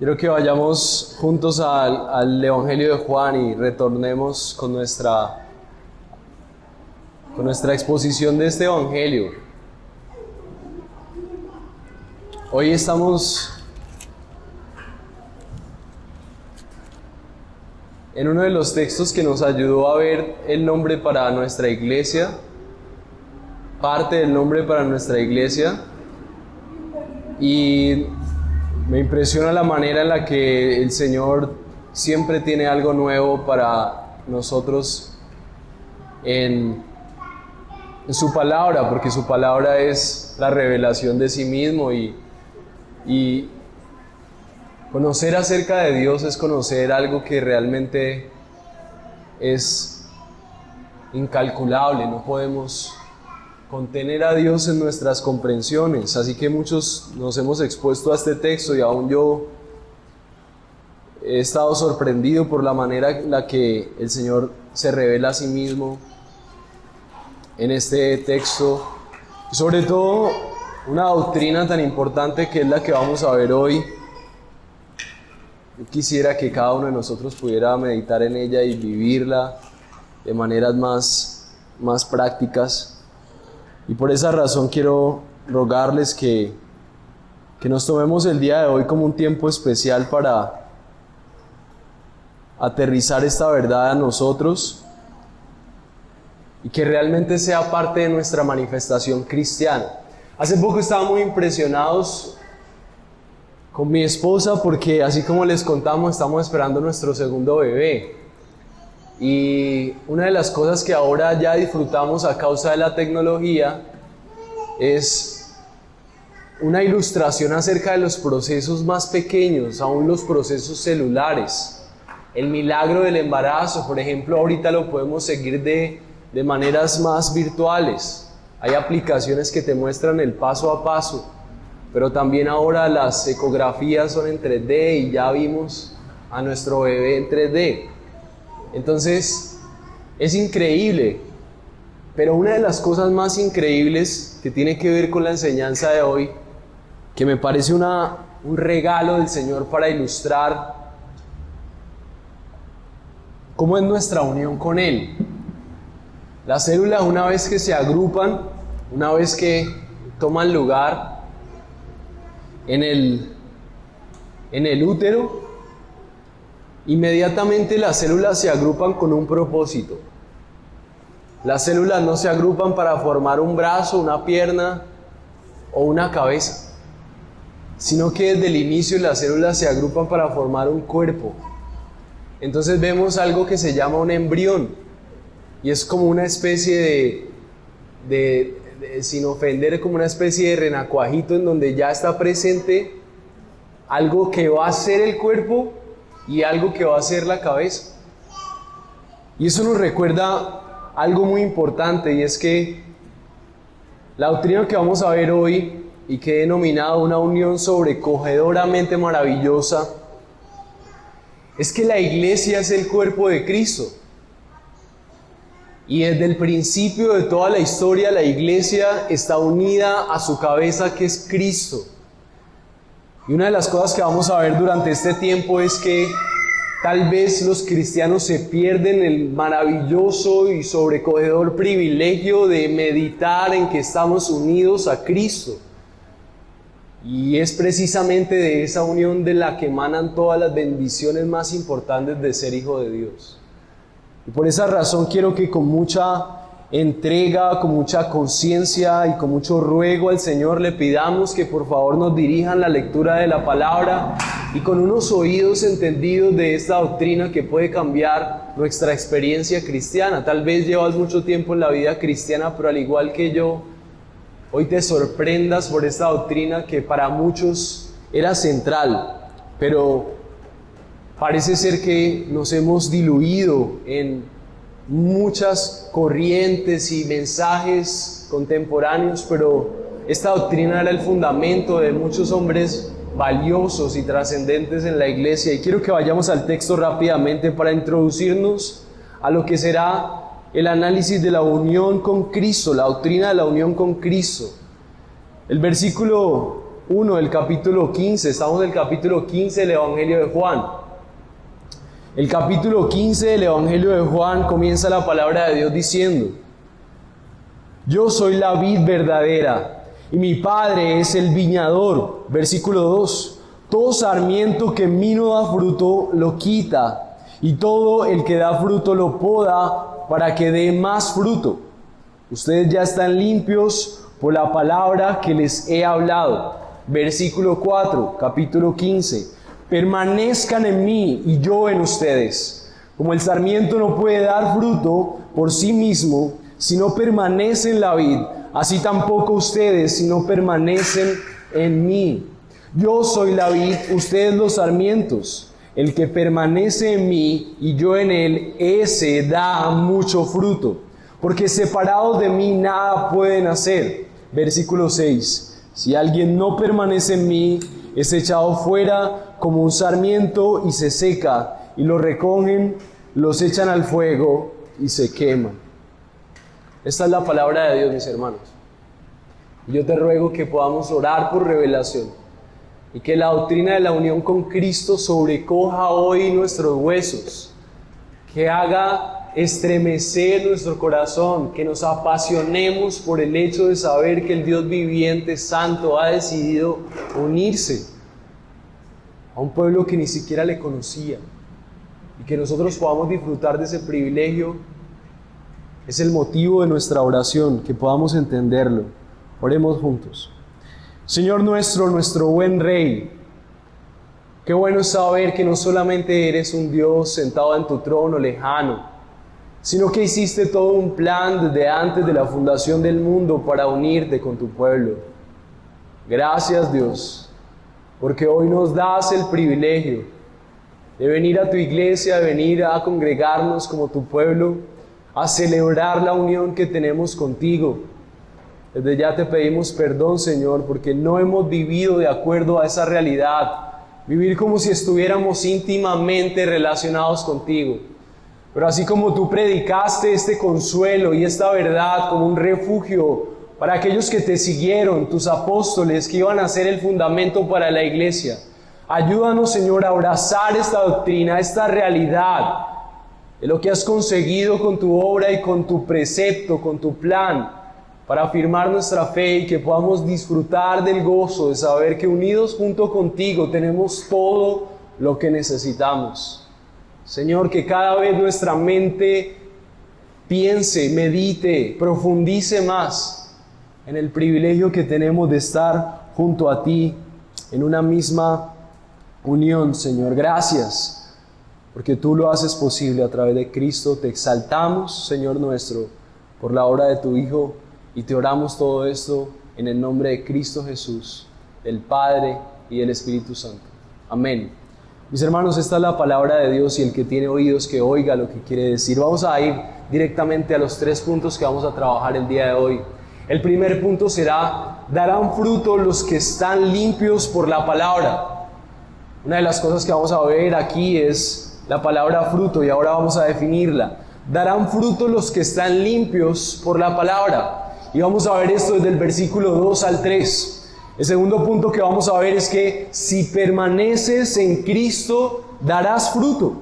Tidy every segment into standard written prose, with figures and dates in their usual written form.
Quiero que vayamos juntos al Evangelio de Juan y retornemos con nuestra exposición de este Evangelio. Hoy estamos en uno de los textos que nos ayudó a ver el nombre para nuestra iglesia, parte del nombre para nuestra iglesia, y me impresiona la manera en la que el Señor siempre tiene algo nuevo para nosotros en su palabra, porque su palabra es la revelación de sí mismo y conocer acerca de Dios es conocer algo que realmente es incalculable. No podemos contener a Dios en nuestras comprensiones, así que muchos nos hemos expuesto a este texto y aún yo he estado sorprendido por la manera en la que el Señor se revela a sí mismo en este texto, sobre todo una doctrina tan importante que es la que vamos a ver hoy. Yo quisiera que cada uno de nosotros pudiera meditar en ella y vivirla de maneras más prácticas. Y por esa razón quiero rogarles que nos tomemos el día de hoy como un tiempo especial para aterrizar esta verdad a nosotros y que realmente sea parte de nuestra manifestación cristiana. Hace poco estábamos muy impresionados con mi esposa porque, así como les contamos, estamos esperando nuestro segundo bebé. Y una de las cosas que ahora ya disfrutamos a causa de la tecnología es una ilustración acerca de los procesos más pequeños, aún los procesos celulares. El milagro del embarazo, por ejemplo, ahorita lo podemos seguir de maneras más virtuales. Hay aplicaciones que te muestran el paso a paso, pero también ahora las ecografías son en 3D y ya vimos a nuestro bebé en 3D. Entonces, es increíble, pero una de las cosas más increíbles que tiene que ver con la enseñanza de hoy, que me parece un regalo del Señor para ilustrar cómo es nuestra unión con Él. Las células, una vez que se agrupan, una vez que toman lugar en el útero, inmediatamente las células se agrupan con un propósito. Las células no se agrupan para formar un brazo, una pierna o una cabeza, sino que desde el inicio las células se agrupan para formar un cuerpo. Entonces vemos algo que se llama un embrión, y es como una especie de sin ofender, como una especie de renacuajito en donde ya está presente algo que va a ser el cuerpo y algo que va a ser la cabeza. Y eso nos recuerda algo muy importante, y es que la doctrina que vamos a ver hoy y que he denominado una unión sobrecogedoramente maravillosa es que la iglesia es el cuerpo de Cristo. Y desde el principio de toda la historia, la iglesia está unida a su cabeza, que es Cristo. Y una de las cosas que vamos a ver durante este tiempo es que tal vez los cristianos se pierden el maravilloso y sobrecogedor privilegio de meditar en que estamos unidos a Cristo. Y es precisamente de esa unión de la que emanan todas las bendiciones más importantes de ser hijo de Dios. Y por esa razón quiero que con mucha entrega, con mucha conciencia y con mucho ruego al Señor le pidamos que por favor nos dirijan la lectura de la palabra y con unos oídos entendidos de esta doctrina que puede cambiar nuestra experiencia cristiana. Tal vez llevas mucho tiempo en la vida cristiana, pero al igual que yo, hoy te sorprendas por esta doctrina que para muchos era central, pero parece ser que nos hemos diluido en muchas corrientes y mensajes contemporáneos, pero esta doctrina era el fundamento de muchos hombres valiosos y trascendentes en la iglesia. Y quiero que vayamos al texto rápidamente para introducirnos a lo que será el análisis de la unión con Cristo, la doctrina de la unión con Cristo. El versículo 1 del capítulo 15. Estamos en el capítulo 15 del Evangelio de Juan. El capítulo 15 del Evangelio de Juan comienza la palabra de Dios diciendo: Yo soy la vid verdadera y mi Padre es el viñador. Versículo 2. Todo sarmiento que en mí no da fruto lo quita, y todo el que da fruto lo poda para que dé más fruto. Ustedes ya están limpios por la palabra que les he hablado. Versículo 4, capítulo 15. Permanezcan en mí y yo en ustedes. Como el sarmiento no puede dar fruto por sí mismo si no permanece en la vid, así tampoco ustedes si no permanecen en mí. Yo soy la vid, ustedes los sarmientos. El que permanece en mí y yo en él, ese da mucho fruto, porque separados de mí nada pueden hacer. Versículo 6. Si alguien no permanece en mí, es echado fuera como un sarmiento y se seca, y lo recogen, los echan al fuego y se queman. Esta es la palabra de Dios, mis hermanos. Yo te ruego que podamos orar por revelación y que la doctrina de la unión con Cristo sobrecoja hoy nuestros huesos, que haga estremecer nuestro corazón, que nos apasionemos por el hecho de saber que el Dios viviente, santo, ha decidido unirse a un pueblo que ni siquiera le conocía, y que nosotros podamos disfrutar de ese privilegio. Es el motivo de nuestra oración, que podamos entenderlo. Oremos juntos. Señor nuestro buen Rey, qué bueno es saber que no solamente eres un Dios sentado en tu trono lejano, sino que hiciste todo un plan desde antes de la fundación del mundo para unirte con tu pueblo. Gracias, Dios, porque hoy nos das el privilegio de venir a tu iglesia, de venir a congregarnos como tu pueblo, a celebrar la unión que tenemos contigo. Desde ya te pedimos perdón, Señor, porque no hemos vivido de acuerdo a esa realidad, vivir como si estuviéramos íntimamente relacionados contigo. Pero así como tú predicaste este consuelo y esta verdad como un refugio para aquellos que te siguieron, tus apóstoles, que iban a ser el fundamento para la iglesia, ayúdanos, Señor, a abrazar esta doctrina, esta realidad de lo que has conseguido con tu obra y con tu precepto, con tu plan, para afirmar nuestra fe y que podamos disfrutar del gozo de saber que unidos junto contigo tenemos todo lo que necesitamos. Señor, que cada vez nuestra mente piense, medite, profundice más en el privilegio que tenemos de estar junto a ti en una misma unión, Señor. Gracias, porque tú lo haces posible a través de Cristo. Te exaltamos, Señor nuestro, por la obra de tu Hijo, y te oramos todo esto en el nombre de Cristo Jesús, del Padre y del Espíritu Santo. Amén. Mis hermanos, esta es la palabra de Dios, y el que tiene oídos que oiga lo que quiere decir. Vamos a ir directamente a los 3 puntos que vamos a trabajar el día de hoy. El primer punto será: darán fruto los que están limpios por la palabra. Una de las cosas que vamos a ver aquí es la palabra fruto, y ahora vamos a definirla. Darán fruto los que están limpios por la palabra. Y vamos a ver esto desde el versículo 2 al 3. El segundo punto que vamos a ver es que si permaneces en Cristo, darás fruto.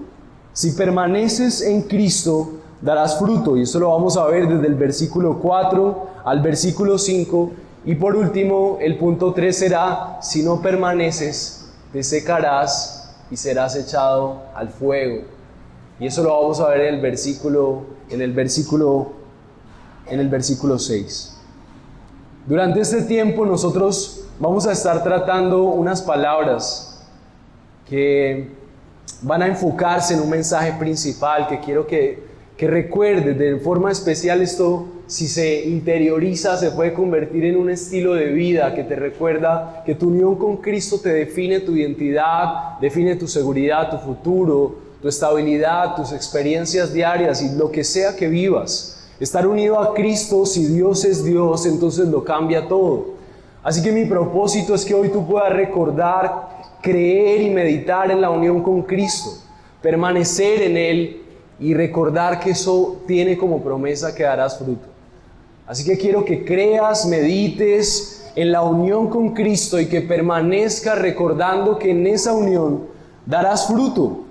Si permaneces en Cristo, darás fruto. Y esto lo vamos a ver desde el versículo 4 al versículo 5. Y por último, el punto 3 será: si no permaneces, te secarás y serás echado al fuego. Y eso lo vamos a ver en el versículo 6. Durante este tiempo nosotros vamos a estar tratando unas palabras que van a enfocarse en un mensaje principal que quiero que recuerdes de forma especial. Esto, si se interioriza, se puede convertir en un estilo de vida que te recuerda que tu unión con Cristo te define tu identidad, define tu seguridad, tu futuro, tu estabilidad, tus experiencias diarias y lo que sea que vivas. Estar unido a Cristo, si Dios es Dios, entonces lo cambia todo. Así que mi propósito es que hoy tú puedas recordar, creer y meditar en la unión con Cristo, permanecer en Él y recordar que eso tiene como promesa que darás fruto. Así que quiero que creas, medites en la unión con Cristo y que permanezcas recordando que en esa unión darás fruto.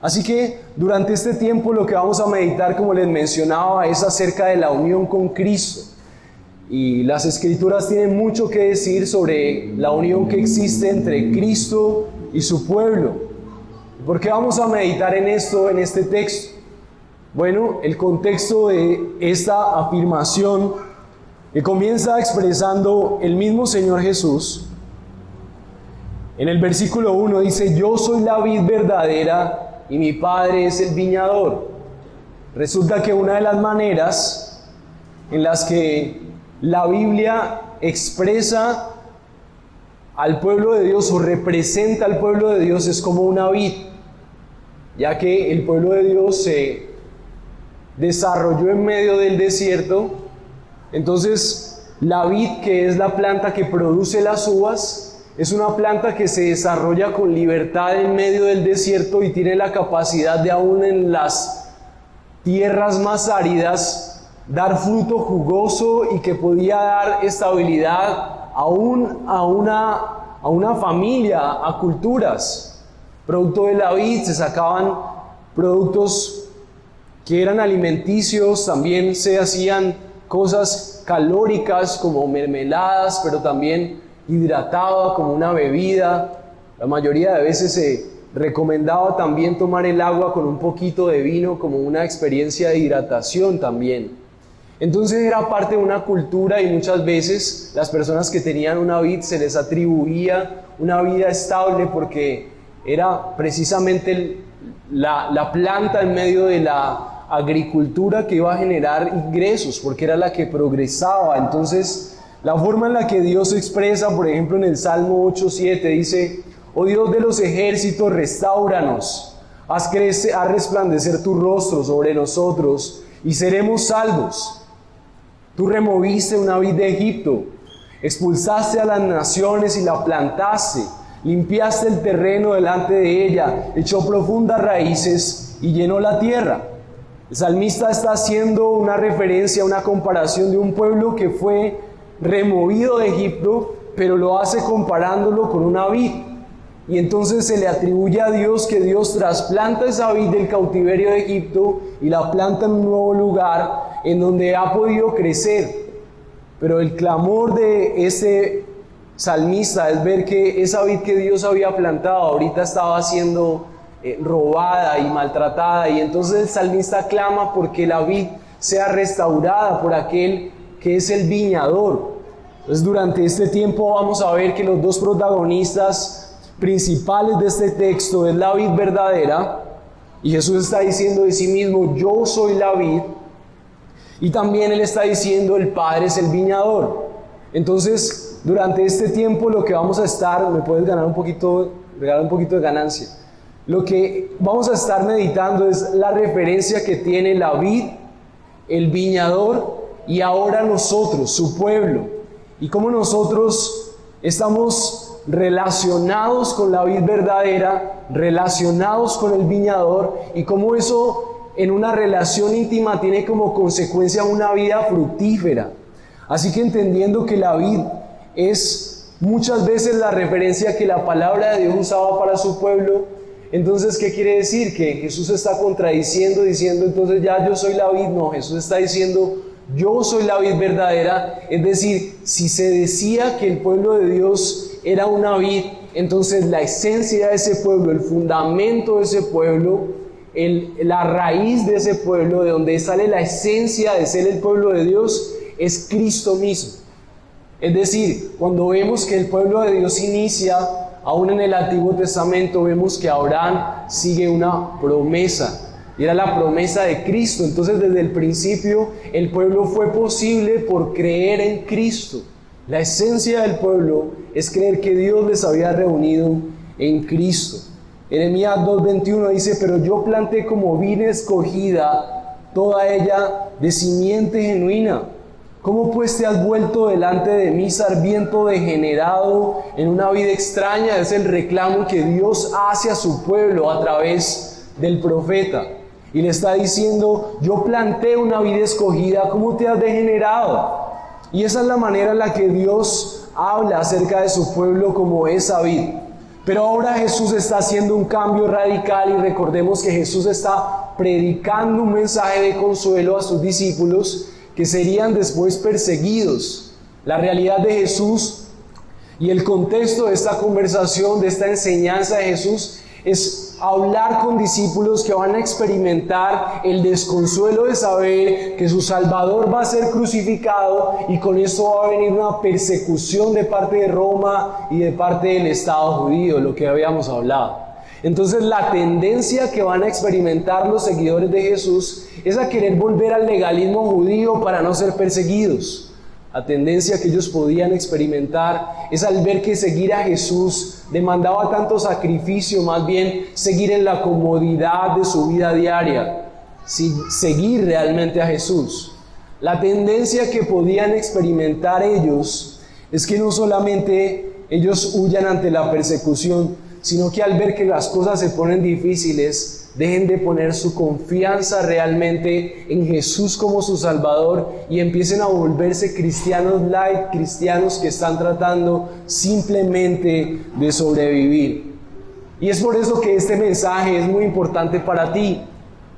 Así que durante este tiempo lo que vamos a meditar, como les mencionaba, es acerca de la unión con Cristo. Y las Escrituras tienen mucho que decir sobre la unión que existe entre Cristo y su pueblo. ¿Por qué vamos a meditar en esto, en este texto? Bueno, el contexto de esta afirmación que comienza expresando el mismo Señor Jesús. En el versículo 1 dice: yo soy la vid verdadera y mi Padre es el viñador. Resulta que una de las maneras en las que la Biblia expresa al pueblo de Dios o representa al pueblo de Dios es como una vid, ya que el pueblo de Dios se desarrolló en medio del desierto. Entonces la vid, que es la planta que produce las uvas, es una planta que se desarrolla con libertad en medio del desierto y tiene la capacidad de, aún en las tierras más áridas, dar fruto jugoso y que podía dar estabilidad aún a una familia, a culturas. Producto de la vid se sacaban productos que eran alimenticios, también se hacían cosas calóricas como mermeladas, pero también hidrataba como una bebida. La mayoría de veces se recomendaba también tomar el agua con un poquito de vino como una experiencia de hidratación también. Entonces era parte de una cultura y muchas veces las personas que tenían una vid se les atribuía una vida estable porque era precisamente la planta en medio de la agricultura que iba a generar ingresos, porque era la que progresaba. Entonces la forma en la que Dios se expresa, por ejemplo en el Salmo 8:7 dice: oh Dios de los ejércitos, restáuranos, haz resplandecer tu rostro sobre nosotros y seremos salvos. Tú removiste una vid de Egipto, expulsaste a las naciones y la plantaste, limpiaste el terreno delante de ella, echó profundas raíces y llenó la tierra. El salmista está haciendo una referencia, una comparación de un pueblo que fue removido de Egipto, pero lo hace comparándolo con una vid. Y entonces se le atribuye a Dios que Dios trasplanta esa vid del cautiverio de Egipto y la planta en un nuevo lugar en donde ha podido crecer. Pero el clamor de ese salmista es ver que esa vid que Dios había plantado ahorita estaba siendo robada y maltratada, y entonces el salmista clama porque la vid sea restaurada por aquel que es el viñador. Entonces durante este tiempo vamos a ver que los dos protagonistas principales de este texto es la vid verdadera, y Jesús está diciendo de sí mismo: yo soy la vid, y también Él está diciendo: el Padre es el viñador. Entonces durante este tiempo lo que vamos a estar, me puedes regalar un poquito de ganancia, lo que vamos a estar meditando es la referencia que tiene la vid, el viñador y ahora nosotros, su pueblo, y cómo nosotros estamos relacionados con la vid verdadera, relacionados con el viñador, y cómo eso en una relación íntima tiene como consecuencia una vida fructífera. Así que entendiendo que la vid es muchas veces la referencia que la palabra de Dios usaba para su pueblo, entonces ¿qué quiere decir? Que Jesús está contradiciendo, diciendo entonces ya yo soy la vid. No, Jesús está diciendo: yo soy la vid verdadera. Es decir, si se decía que el pueblo de Dios era una vid, entonces la esencia de ese pueblo, el fundamento de ese pueblo, la raíz de ese pueblo, de donde sale la esencia de ser el pueblo de Dios, es Cristo mismo. Es decir, cuando vemos que el pueblo de Dios inicia, aún en el Antiguo Testamento, vemos que Abraham sigue una promesa, y era la promesa de Cristo. Entonces desde el principio el pueblo fue posible por creer en Cristo. La esencia del pueblo es creer que Dios les había reunido en Cristo. Jeremías 2:21 dice: pero yo planté como vid escogida, toda ella de simiente genuina. ¿Cómo pues te has vuelto delante de mí, sarmiento degenerado en una vid extraña? Es el reclamo que Dios hace a su pueblo a través del profeta. Y le está diciendo: yo planté una vid escogida, ¿cómo te has degenerado? Y esa es la manera en la que Dios habla acerca de su pueblo como es sabido. Pero ahora Jesús está haciendo un cambio radical y recordemos que Jesús está predicando un mensaje de consuelo a sus discípulos que serían después perseguidos. La realidad de Jesús y el contexto de esta conversación, de esta enseñanza de Jesús, es hablar con discípulos que van a experimentar el desconsuelo de saber que su Salvador va a ser crucificado y con eso va a venir una persecución de parte de Roma y de parte del Estado judío, lo que habíamos hablado. Entonces la tendencia que van a experimentar los seguidores de Jesús es a querer volver al legalismo judío para no ser perseguidos. La tendencia que ellos podían experimentar es al ver que seguir a Jesús demandaba tanto sacrificio, más bien seguir en la comodidad de su vida diaria, seguir realmente a Jesús. La tendencia que podían experimentar ellos es que no solamente ellos huyan ante la persecución, sino que al ver que las cosas se ponen difíciles, dejen de poner su confianza realmente en Jesús como su Salvador y empiecen a volverse cristianos light, cristianos que están tratando simplemente de sobrevivir. Y es por eso que este mensaje es muy importante para ti,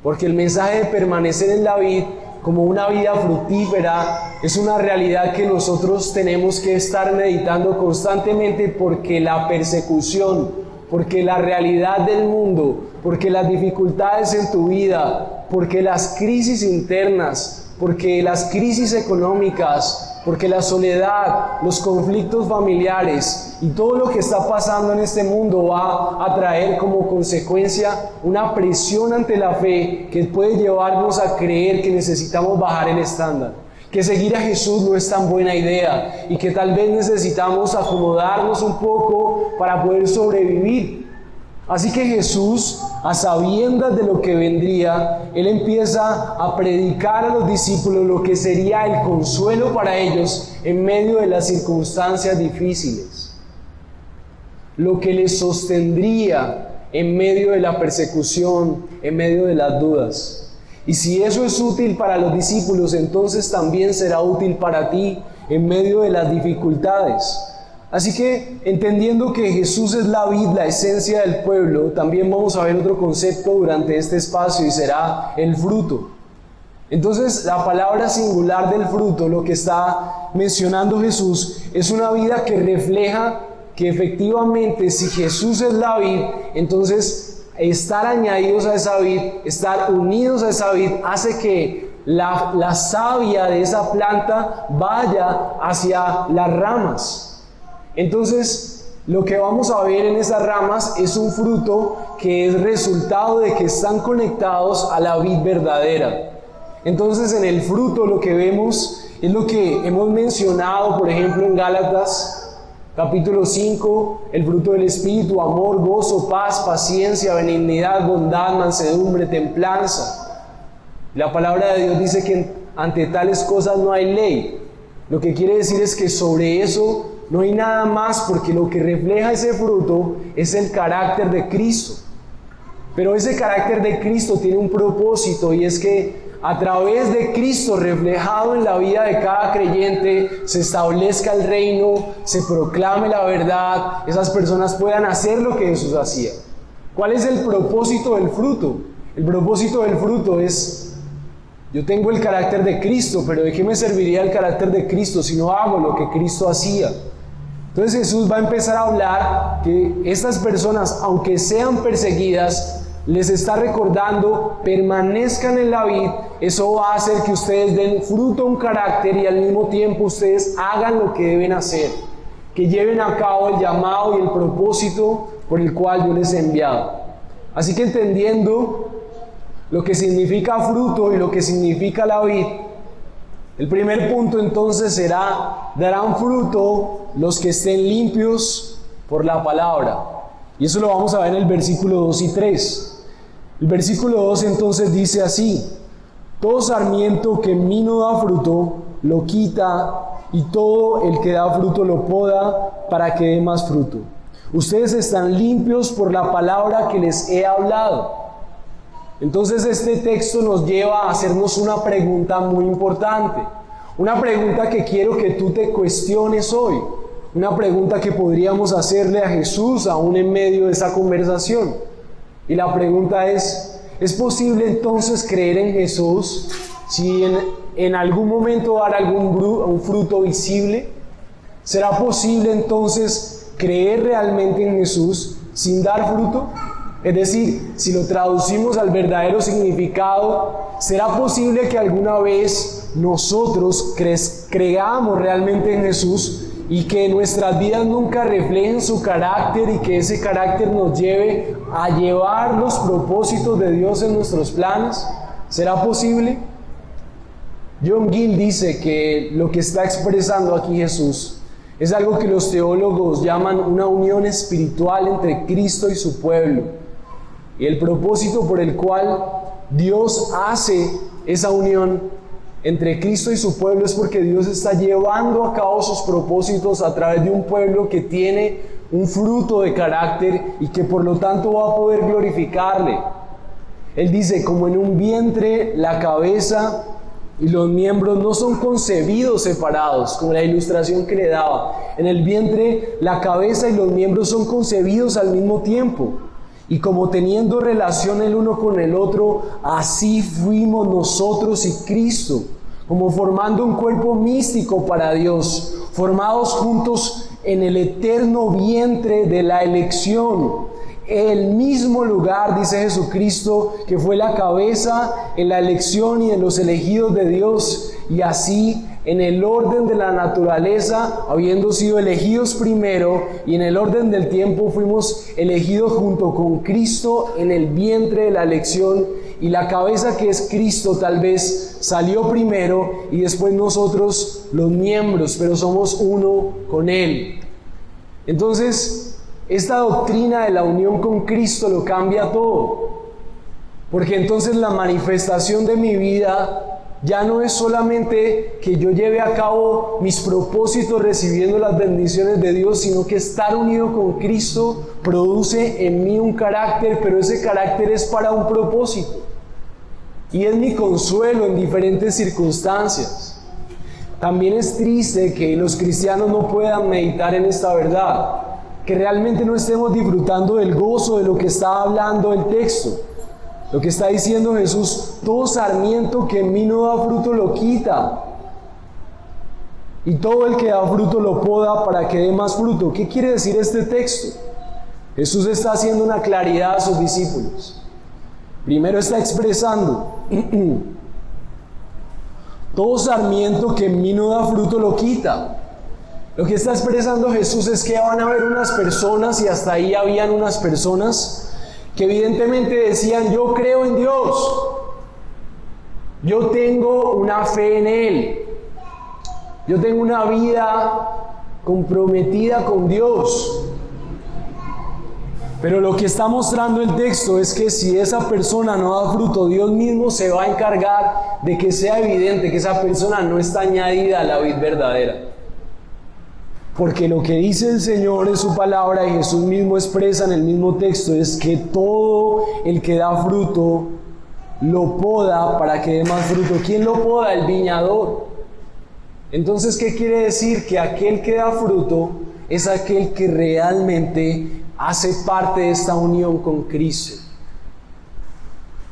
porque el mensaje de permanecer en la vid como una vida fructífera es una realidad que nosotros tenemos que estar meditando constantemente, porque la persecución, porque la realidad del mundo, porque las dificultades en tu vida, porque las crisis internas, porque las crisis económicas, porque la soledad, los conflictos familiares y todo lo que está pasando en este mundo va a traer como consecuencia una presión ante la fe que puede llevarnos a creer que necesitamos bajar el estándar, que seguir a Jesús no es tan buena idea y que tal vez necesitamos acomodarnos un poco para poder sobrevivir. Así que Jesús, a sabiendas de lo que vendría, Él empieza a predicar a los discípulos lo que sería el consuelo para ellos en medio de las circunstancias difíciles, lo que les sostendría en medio de la persecución, en medio de las dudas. Y si eso es útil para los discípulos, entonces también será útil para ti en medio de las dificultades. Así que, entendiendo que Jesús es la vid, la esencia del pueblo, también vamos a ver otro concepto durante este espacio y será el fruto. Entonces, la palabra singular del fruto, lo que está mencionando Jesús, es una vida que refleja que efectivamente si Jesús es la vid, entonces estar añadidos a esa vid, estar unidos a esa vid, hace que la savia de esa planta vaya hacia las ramas. Entonces, lo que vamos a ver en esas ramas es un fruto que es resultado de que están conectados a la vid verdadera. Entonces, en el fruto lo que vemos es lo que hemos mencionado, por ejemplo, en Gálatas, capítulo 5, el fruto del Espíritu: amor, gozo, paz, paciencia, benignidad, bondad, mansedumbre, templanza. La palabra de Dios dice que ante tales cosas no hay ley. Lo que quiere decir es que sobre eso no hay nada más, porque lo que refleja ese fruto es el carácter de Cristo. Pero ese carácter de Cristo tiene un propósito, y es que a través de Cristo reflejado en la vida de cada creyente se establezca el reino, se proclame la verdad, esas personas puedan hacer lo que Jesús hacía. ¿Cuál es el propósito del fruto? El propósito del fruto es: yo tengo el carácter de Cristo, pero ¿de qué me serviría el carácter de Cristo si no hago lo que Cristo hacía? Entonces Jesús va a empezar a hablar que estas personas, aunque sean perseguidas, les está recordando: permanezcan en la vid. Eso va a hacer que ustedes den fruto a un carácter y al mismo tiempo ustedes hagan lo que deben hacer, que lleven a cabo el llamado y el propósito por el cual yo les he enviado. Así que, entendiendo lo que significa fruto y lo que significa la vid, el primer punto entonces será: darán fruto los que estén limpios por la palabra. Y eso lo vamos a ver en el versículo 2 y 3. El versículo 2 entonces dice así: todo sarmiento que en mí no da fruto, lo quita, y todo el que da fruto lo poda para que dé más fruto. Ustedes están limpios por la palabra que les he hablado. Entonces este texto nos lleva a hacernos una pregunta muy importante, una pregunta que quiero que tú te cuestiones hoy. una pregunta que podríamos hacerle a Jesús aún en medio de esa conversación. Y la pregunta ¿es posible entonces creer en Jesús si en algún momento dar un fruto visible? ¿Será posible entonces creer realmente en Jesús sin dar fruto? Es decir, si lo traducimos al verdadero significado, ¿será posible que alguna vez nosotros creamos realmente en Jesús y que nuestras vidas nunca reflejen su carácter y que ese carácter nos lleve a llevar los propósitos de Dios en nuestros planes? ¿Será posible? John Gill dice que lo que está expresando aquí Jesús es algo que los teólogos llaman una unión espiritual entre Cristo y su pueblo. Y el propósito por el cual Dios hace esa unión entre Cristo y su pueblo es porque Dios está llevando a cabo sus propósitos a través de un pueblo que tiene un fruto de carácter y que por lo tanto va a poder glorificarle. Él dice, como en un vientre la cabeza y los miembros no son concebidos separados, como la ilustración que le daba. En el vientre la cabeza y los miembros son concebidos al mismo tiempo. Y como teniendo relación el uno con el otro, así fuimos nosotros y Cristo, como formando un cuerpo místico para Dios, formados juntos en el eterno vientre de la elección. El mismo lugar, dice Jesucristo, que fue la cabeza en la elección y en los elegidos de Dios, y así en el orden de la naturaleza, habiendo sido elegidos primero, y en el orden del tiempo fuimos elegidos junto con Cristo en el vientre de la elección, y la cabeza que es Cristo tal vez salió primero y después nosotros los miembros, pero somos uno con Él. Entonces, esta doctrina de la unión con Cristo lo cambia todo, porque entonces la manifestación de mi vida ya no es solamente que yo lleve a cabo mis propósitos recibiendo las bendiciones de Dios, sino que estar unido con Cristo produce en mí un carácter, pero ese carácter es para un propósito. Y es mi consuelo en diferentes circunstancias. También es triste que los cristianos no puedan meditar en esta verdad, que realmente no estemos disfrutando del gozo de lo que está hablando el texto. Lo que está diciendo Jesús, todo sarmiento que en mí no da fruto lo quita, y todo el que da fruto lo poda para que dé más fruto. ¿Qué quiere decir este texto? Jesús está haciendo una claridad a sus discípulos. Primero está expresando, todo sarmiento que en mí no da fruto lo quita. Lo que está expresando Jesús es que van a haber unas personas, y hasta ahí habían unas personas que evidentemente decían, yo creo en Dios, yo tengo una fe en Él, yo tengo una vida comprometida con Dios. Pero lo que está mostrando el texto es que si esa persona no da fruto, Dios mismo se va a encargar de que sea evidente que esa persona no está añadida a la vid verdadera. Porque lo que dice el Señor en su palabra, y Jesús mismo expresa en el mismo texto, es que todo el que da fruto lo poda para que dé más fruto. ¿Quién lo poda? El viñador. Entonces, ¿qué quiere decir? Que aquel que da fruto es aquel que realmente hace parte de esta unión con Cristo.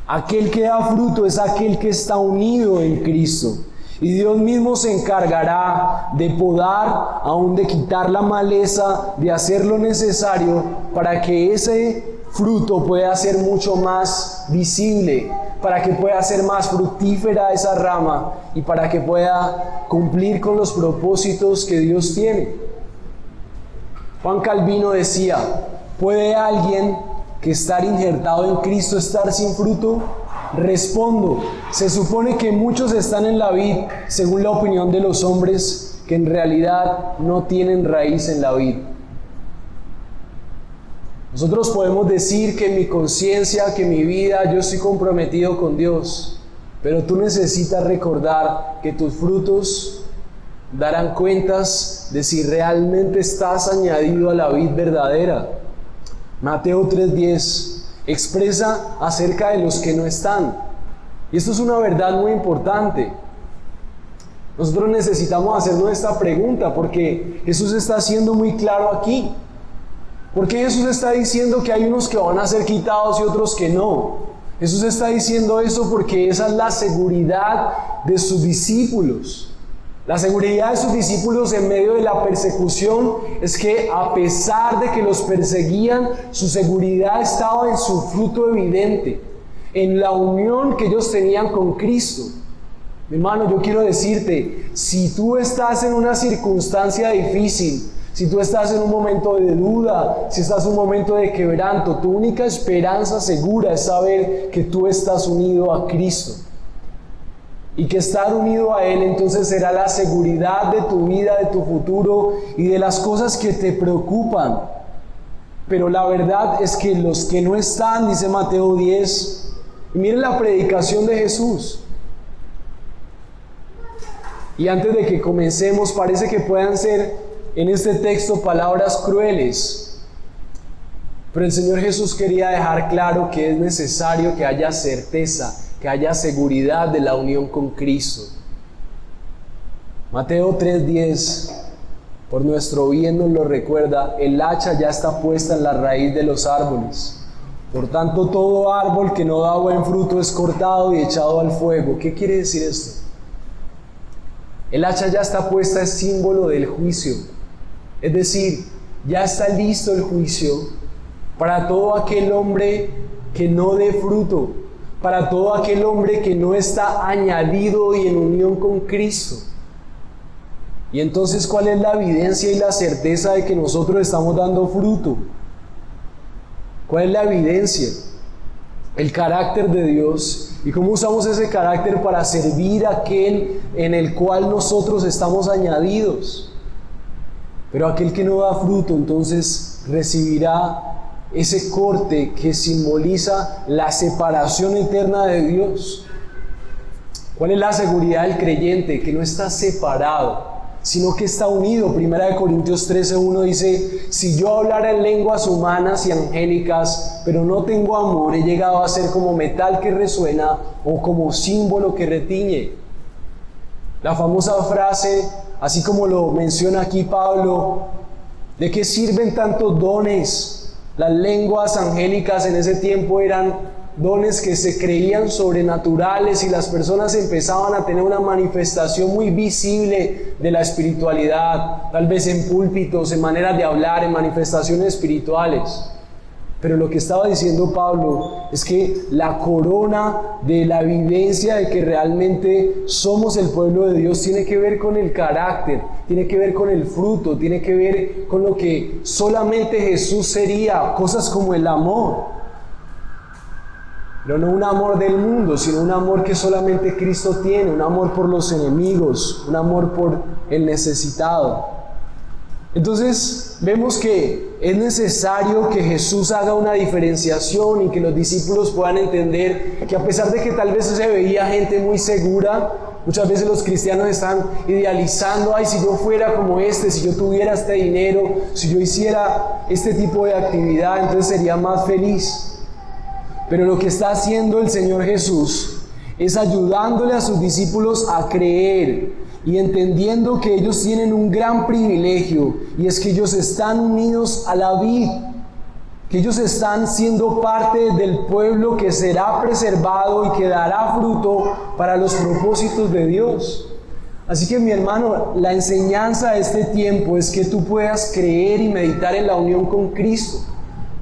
Aquel que da fruto es aquel que está unido en Cristo. Y Dios mismo se encargará de podar, aún de quitar la maleza, de hacer lo necesario para que ese fruto pueda ser mucho más visible, para que pueda ser más fructífera esa rama y para que pueda cumplir con los propósitos que Dios tiene. Juan Calvino decía, ¿puede alguien que estar injertado en Cristo estar sin fruto? Respondo, se supone que muchos están en la vid, según la opinión de los hombres, que en realidad no tienen raíz en la vid. Nosotros podemos decir que mi conciencia, que mi vida, yo estoy comprometido con Dios, pero tú necesitas recordar que tus frutos darán cuentas de si realmente estás añadido a la vid verdadera. Mateo 3:10 expresa acerca de los que no están. Y esto es una verdad muy importante. Nosotros necesitamos hacernos esta pregunta porque Jesús está siendo muy claro aquí. ¿Por qué Jesús está diciendo que hay unos que van a ser quitados y otros que no? Jesús está diciendo eso porque esa es la seguridad de sus discípulos. La seguridad de sus discípulos en medio de la persecución es que a pesar de que los perseguían, su seguridad estaba en su fruto evidente, en la unión que ellos tenían con Cristo. Mi hermano, yo quiero decirte, si tú estás en una circunstancia difícil, si tú estás en un momento de duda, si estás en un momento de quebranto, tu única esperanza segura es saber que tú estás unido a Cristo. Y que estar unido a Él entonces será la seguridad de tu vida, de tu futuro y de las cosas que te preocupan. Pero la verdad es que los que no están, dice Mateo 10, y miren la predicación de Jesús. Y antes de que comencemos, parece que puedan ser en este texto palabras crueles, pero el Señor Jesús quería dejar claro que es necesario que haya certeza, que haya seguridad de la unión con Cristo. Mateo 3:10, por nuestro bien nos lo recuerda: el hacha ya está puesta en la raíz de los árboles. Por tanto, todo árbol que no da buen fruto es cortado y echado al fuego. ¿Qué quiere decir esto? El hacha ya está puesta, es símbolo del juicio. Es decir, ya está listo el juicio para todo aquel hombre que no dé fruto, para todo aquel hombre que no está añadido y en unión con Cristo. Y entonces, ¿cuál es la evidencia y la certeza de que nosotros estamos dando fruto? ¿Cuál es la evidencia? El carácter de Dios. ¿Y cómo usamos ese carácter para servir a aquel en el cual nosotros estamos añadidos? Pero aquel que no da fruto, entonces recibirá ese corte que simboliza la separación eterna de Dios. ¿Cuál es la seguridad del creyente? Que no está separado, sino que está unido. 1 Corintios 13:1 dice: si yo hablara en lenguas humanas y angélicas, pero no tengo amor, he llegado a ser como metal que resuena o como símbolo que retiñe. La famosa frase, así como lo menciona aquí Pablo, ¿de qué sirven tantos dones? Las lenguas angélicas en ese tiempo eran dones que se creían sobrenaturales y las personas empezaban a tener una manifestación muy visible de la espiritualidad, tal vez en púlpitos, en maneras de hablar, en manifestaciones espirituales. Pero lo que estaba diciendo Pablo es que la corona de la evidencia de que realmente somos el pueblo de Dios tiene que ver con el carácter, tiene que ver con el fruto, tiene que ver con lo que solamente Jesús sería, cosas como el amor. Pero no un amor del mundo, sino un amor que solamente Cristo tiene, un amor por los enemigos, un amor por el necesitado. Entonces vemos que es necesario que Jesús haga una diferenciación y que los discípulos puedan entender que a pesar de que tal vez se veía gente muy segura, muchas veces los cristianos están idealizando: ay, si yo fuera como este, si yo tuviera este dinero, si yo hiciera este tipo de actividad, entonces sería más feliz. Pero lo que está haciendo el Señor Jesús es ayudándole a sus discípulos a creer y entendiendo que ellos tienen un gran privilegio, y es que ellos están unidos a la vid, que ellos están siendo parte del pueblo que será preservado y que dará fruto para los propósitos de Dios. Así que, mi hermano, la enseñanza de este tiempo es que tú puedas creer y meditar en la unión con Cristo,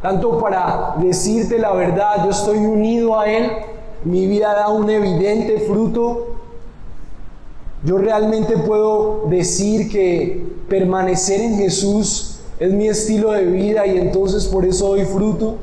tanto para decirte la verdad: yo estoy unido a Él, mi vida da un evidente fruto. Yo realmente puedo decir que permanecer en Jesús es mi estilo de vida y entonces por eso doy fruto.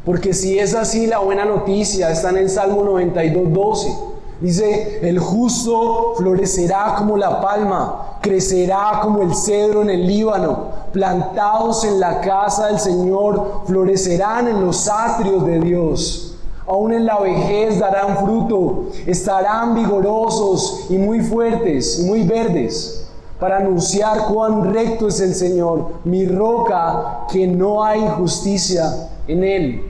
Porque si es así, la buena noticia está en el Salmo 92:12. Dice: el justo florecerá como la palma, crecerá como el cedro en el Líbano, plantados en la casa del Señor, florecerán en los atrios de Dios. Aún en la vejez darán fruto, estarán vigorosos y muy fuertes y muy verdes, para anunciar cuán recto es el Señor, mi roca, que no hay injusticia en Él.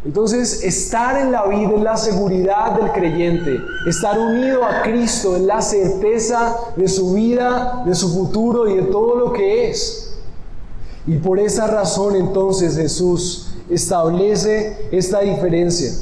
Entonces, estar en la vida es la seguridad del creyente. Estar unido a Cristo es la certeza de su vida, de su futuro y de todo lo que es. Y por esa razón, entonces, Jesús establece esta diferencia.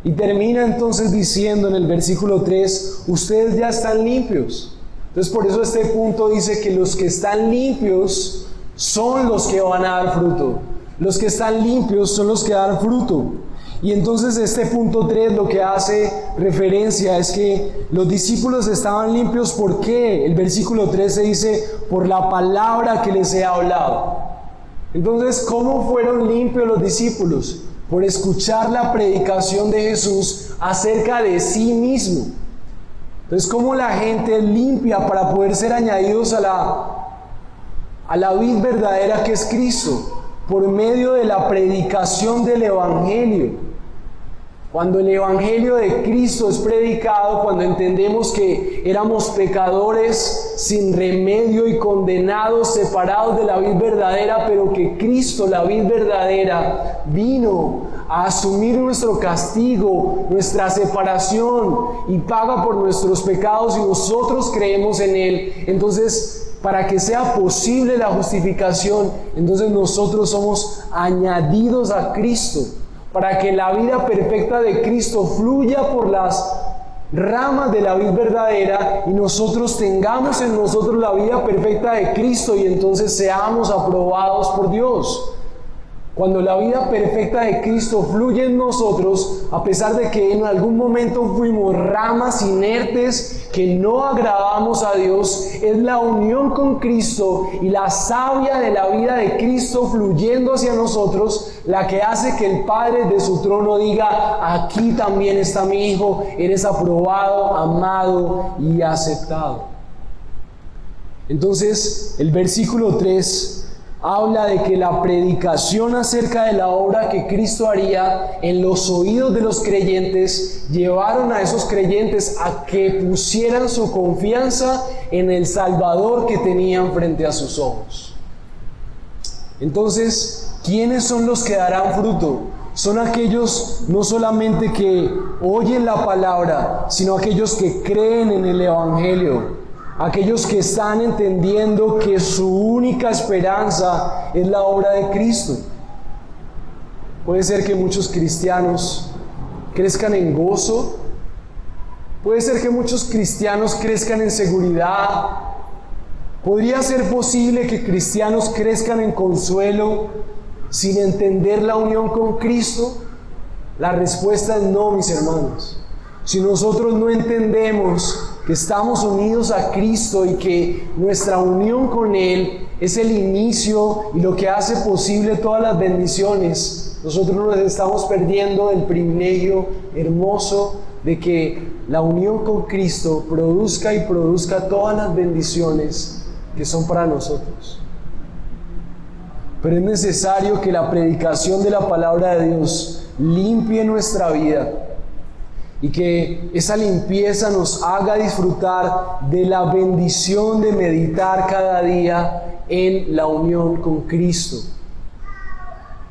Y termina entonces diciendo en el versículo 3, ustedes ya están limpios. Entonces, por eso este punto dice que los que están limpios son los que van a dar fruto. Los que están limpios son los que dan fruto. Y entonces este punto 3 lo que hace referencia es que los discípulos estaban limpios. ¿Por qué? El versículo 13 dice, por la palabra que les he hablado. Entonces, ¿cómo fueron limpios los discípulos? Por escuchar la predicación de Jesús acerca de sí mismo. Entonces, ¿cómo la gente es limpia para poder ser añadidos a la vid verdadera que es Cristo? Por medio de la predicación del Evangelio. Cuando el Evangelio de Cristo es predicado, cuando entendemos que éramos pecadores sin remedio y condenados, separados de la vid verdadera, pero que Cristo, la vid verdadera, vino a asumir nuestro castigo, nuestra separación y paga por nuestros pecados y nosotros creemos en Él. Entonces, para que sea posible la justificación, entonces nosotros somos añadidos a Cristo, para que la vida perfecta de Cristo fluya por las ramas de la vid verdadera y nosotros tengamos en nosotros la vida perfecta de Cristo y entonces seamos aprobados por Dios. Cuando la vida perfecta de Cristo fluye en nosotros, a pesar de que en algún momento fuimos ramas inertes que no agradamos a Dios, es la unión con Cristo y la savia de la vida de Cristo fluyendo hacia nosotros la que hace que el Padre de su trono diga, aquí también está mi Hijo, eres aprobado, amado y aceptado. Entonces, el versículo 3 habla de que la predicación acerca de la obra que Cristo haría en los oídos de los creyentes llevaron a esos creyentes a que pusieran su confianza en el Salvador que tenían frente a sus ojos. Entonces, ¿quiénes son los que darán fruto? Son aquellos no solamente que oyen la palabra, sino aquellos que creen en el Evangelio. Aquellos que están entendiendo que su única esperanza es la obra de Cristo. Puede ser que muchos cristianos crezcan en gozo. Puede ser que muchos cristianos crezcan en seguridad. Podría ser posible que cristianos crezcan en consuelo sin entender la unión con Cristo. La respuesta es no, mis hermanos. Si nosotros no entendemos que estamos unidos a Cristo y que nuestra unión con Él es el inicio y lo que hace posible todas las bendiciones, nosotros nos estamos perdiendo del privilegio hermoso de que la unión con Cristo produzca todas las bendiciones que son para nosotros. Pero es necesario que la predicación de la palabra de Dios limpie nuestra vida y que esa limpieza nos haga disfrutar de la bendición de meditar cada día en la unión con Cristo.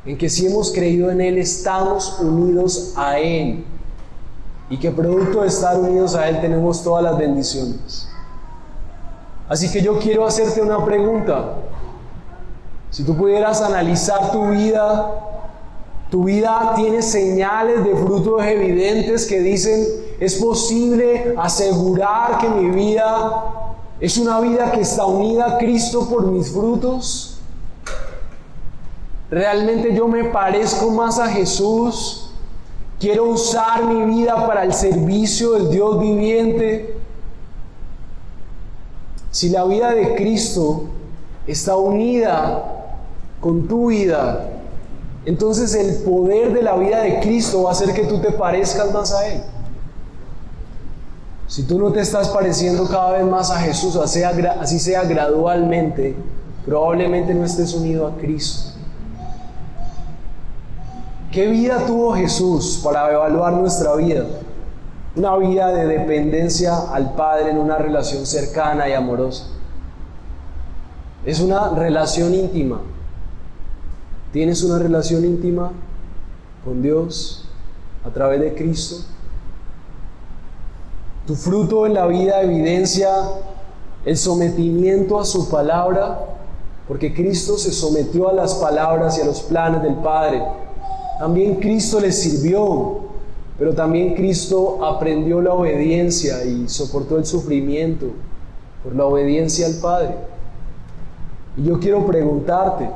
En que si hemos creído en Él, estamos unidos a Él. Y que producto de estar unidos a Él tenemos todas las bendiciones. Así que yo quiero hacerte una pregunta. Si tú pudieras analizar tu vida tiene señales de frutos evidentes que dicen, es posible asegurar que mi vida es una vida que está unida a Cristo por mis frutos. Realmente yo me parezco más a Jesús. Quiero usar mi vida para el servicio del Dios viviente. Si la vida de Cristo está unida con tu vida, entonces el poder de la vida de Cristo va a hacer que tú te parezcas más a Él. Si tú no te estás pareciendo cada vez más a Jesús, así sea gradualmente, probablemente no estés unido a Cristo. ¿Qué vida tuvo Jesús para evaluar nuestra vida? Una vida de dependencia al Padre en una relación cercana y amorosa. Es una relación íntima. ¿Tienes una relación íntima con Dios a través de Cristo. Tu fruto en la vida evidencia el sometimiento a su palabra, porque Cristo se sometió a las palabras y a los planes del Padre. También Cristo les sirvió, pero también Cristo aprendió la obediencia y soportó el sufrimiento por la obediencia al Padre. Y yo quiero preguntarte,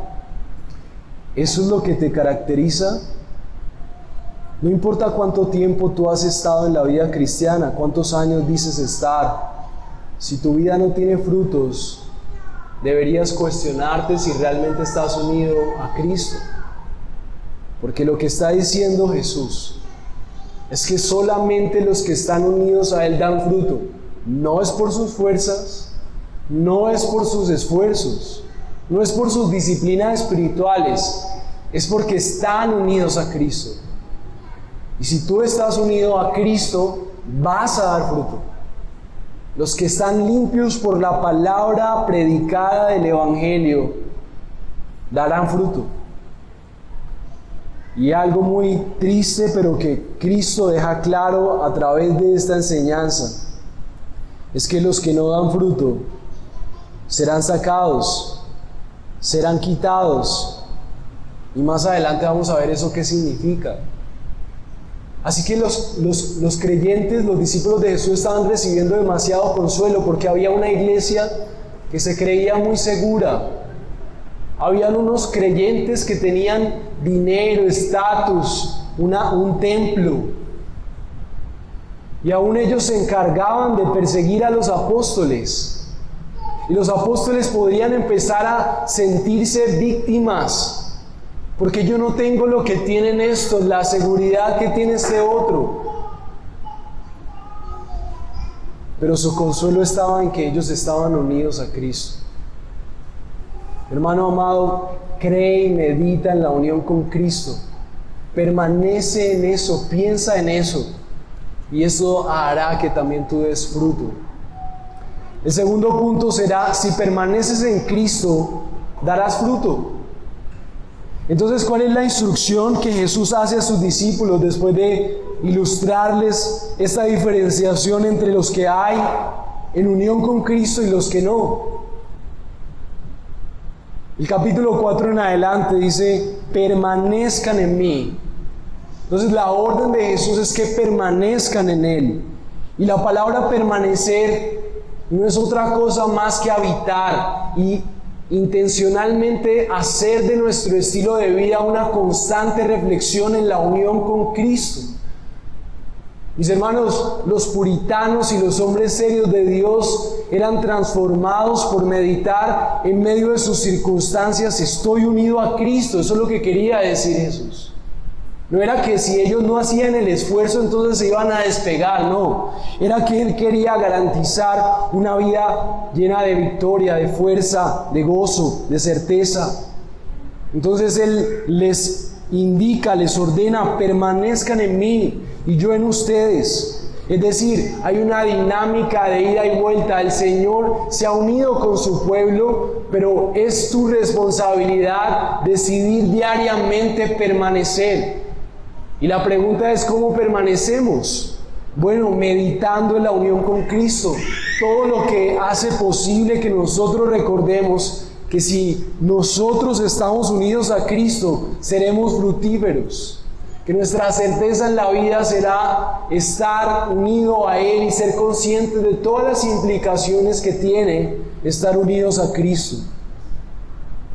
¿eso es lo que te caracteriza? No importa cuánto tiempo tú has estado en la vida cristiana, cuántos años dices estar, si tu vida no tiene frutos, deberías cuestionarte si realmente estás unido a Cristo. Porque lo que está diciendo Jesús es que solamente los que están unidos a Él dan fruto. No es por sus fuerzas, no es por sus esfuerzos, no es por sus disciplinas espirituales, es porque están unidos a Cristo. Y si tú estás unido a Cristo, vas a dar fruto. Los que están limpios por la palabra predicada del Evangelio darán fruto. Y algo muy triste, pero que Cristo deja claro a través de esta enseñanza, es que los que no dan fruto serán sacados, serán quitados. Y más adelante vamos a ver eso qué significa. Así que los creyentes, los discípulos de Jesús estaban recibiendo demasiado consuelo porque había una iglesia que se creía muy segura. Habían unos creyentes que tenían dinero, estatus, un templo. Y aún ellos se encargaban de perseguir a los apóstoles. Y los apóstoles podrían empezar a sentirse víctimas. Porque yo no tengo lo que tienen estos, la seguridad que tiene este otro. Pero su consuelo estaba en que ellos estaban unidos a Cristo. Hermano amado, cree y medita en la unión con Cristo. Permanece en eso, piensa en eso. Y eso hará que también tú des fruto. El segundo punto será, si permaneces en Cristo, darás fruto. Entonces, ¿cuál es la instrucción que Jesús hace a sus discípulos después de ilustrarles esta diferenciación entre los que hay en unión con Cristo y los que no? El capítulo 4 en adelante dice, permanezcan en mí. Entonces la orden de Jesús es que permanezcan en Él. Y la palabra permanecer no es otra cosa más que habitar y intencionalmente hacer de nuestro estilo de vida una constante reflexión en la unión con Cristo. Mis hermanos, los puritanos y los hombres serios de Dios eran transformados por meditar en medio de sus circunstancias. Estoy unido a Cristo. Eso es lo que quería decir Jesús. No era que si ellos no hacían el esfuerzo entonces se iban a despegar, no. Era que Él quería garantizar una vida llena de victoria, de fuerza, de gozo, de certeza. Entonces Él les indica, les ordena, permanezcan en mí y yo en ustedes. Es decir, hay una dinámica de ida y vuelta. El Señor se ha unido con su pueblo, pero es tu responsabilidad decidir diariamente permanecer. Y la pregunta es, ¿cómo permanecemos? Bueno, meditando en la unión con Cristo. Todo lo que hace posible que nosotros recordemos que si nosotros estamos unidos a Cristo, seremos fructíferos. Que nuestra certeza en la vida será estar unido a Él y ser conscientes de todas las implicaciones que tiene estar unidos a Cristo.